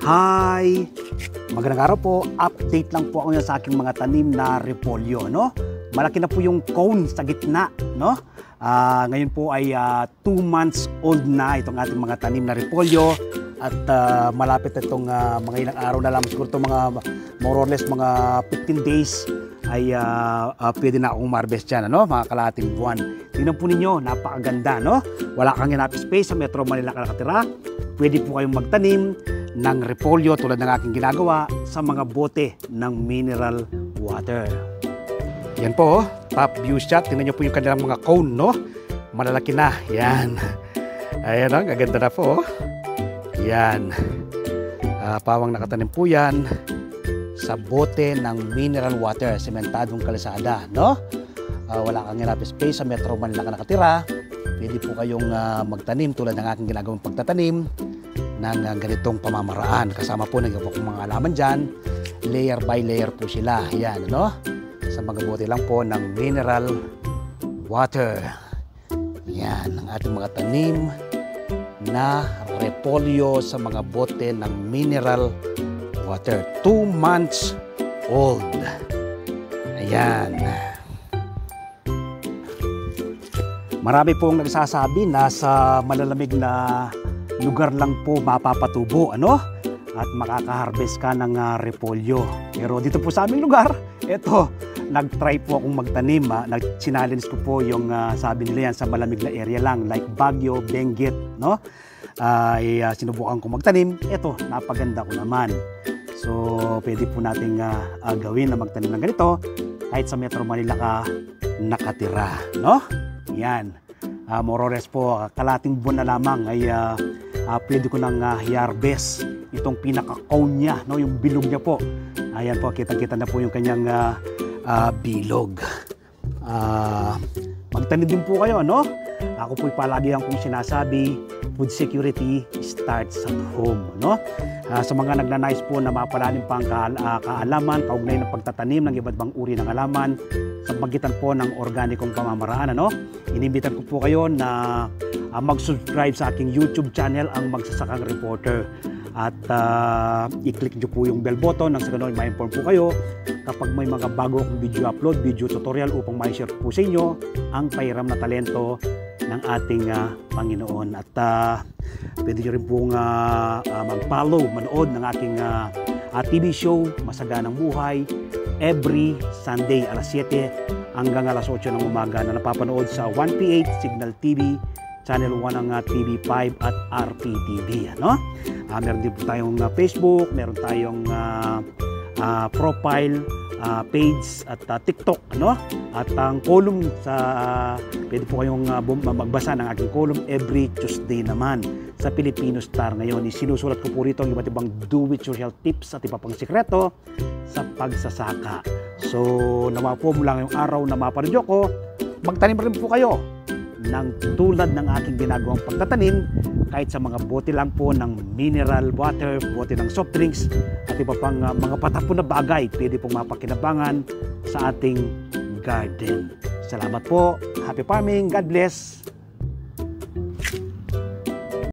Hi! Magandang araw po. Update lang po ako sa aking mga tanim na repolyo, no? Malaki na po yung cone sa gitna, no? Ngayon po ay 2 months old na itong ating mga tanim na repolyo at malapit na itong mga ilang araw na lang, siguro itong mga more or less mga 15 days ay pwede na akong marbest dyan, ano? Mga kalahating buwan. Tingnan po ninyo, napakaganda, no? Wala kang enough space sa Metro Manila ka nakatira. Pwede po kayong magtanim ng repolyo tulad ng aking ginagawa sa mga bote ng mineral water. Yan po, top view shot. Tingnan nyo po yung kanilang mga cone, no? Malalaki na. Yan. Ayan, ang gaganda na po. Yan. Pawang nakatanim po yan sa bote ng mineral water, sementadong kalsada, no? Wala kang enough space sa Metro Manila ka nakatira. Pwede po kayong magtanim tulad ng aking ginagawang pagtatanim ng ganitong pamamaraan. Kasama po ng mga halaman dyan. Layer by layer po sila. Yan, no? Sa mga bote lang po ng mineral water. Yan, ang ating mga tanim na repolyo sa mga bote ng mineral water. 2 months old. Ayan. Marami pong nagsasabi na sa malalamig na lugar lang po mapapatubo, ano? At makaka-harvest ka ng repolyo. Pero dito po sa aming lugar, eto, nag-try po akong magtanim. Nag-challenge ko po yung sabi nila yan sa malamig na area lang, like Baguio, Benguet, no? Sinubukan ko magtanim. Eto, napaganda ko naman. So, pwede po nating gawin na magtanim ng ganito kahit sa Metro Manila ka nakatira, no? Yan. More or less po, kalating buwan na lamang ay pwede ko nang i-harvest itong pinaka-cone niya, no? Yung bilog niya po. Ayan po, kitang-kita na po yung kanyang bilog. Magtanim din po kayo, no? Ako po palagi ang kong sinasabi, food security starts at home, no? Sa mga nagnanais po na mapalalim pang kaalaman, kaugnay ng pagtatanim ng iba't ibang uri ng halaman sa pagitan po ng organikong pamamaraan, ano? Inimbitan ko po kayo na mag-subscribe sa aking YouTube channel, ang Magsasakang Reporter. At i-click nyo po yung bell button nang sa ganun ma-inform po kayo kapag may mga bago akong video upload, video tutorial upang ma-share po sa inyo ang pahiram na talento ng ating Panginoon. At pwede nyo rin pong mag-follow, manood ng aking TV show, Masaganang Buhay, every Sunday, alas 7 hanggang alas 8 ng umaga na napapanood sa 1PH Signal TV, Channel 1 ng TV5 at RPTV. Ano? Meron din po tayong Facebook, meron tayong profile, page at TikTok, ano? At ang column sa pwede po kayong magbasa ng aking column every Tuesday naman sa Filipino Star. Ngayon, isinusulat ko po rito ang iba't ibang do-it-yourself tips at iba pang sikreto sa pagsasaka. So, nawa po mula ngayong araw na mapanood ko, magtanim rin po kayo ng tulad ng aking ginagawang pagtatanim kahit sa mga bote lang po ng mineral water, bote ng soft drinks at iba pang mga patapon na bagay pwede pong mapakinabangan sa ating garden. Salamat po. Happy farming. God bless.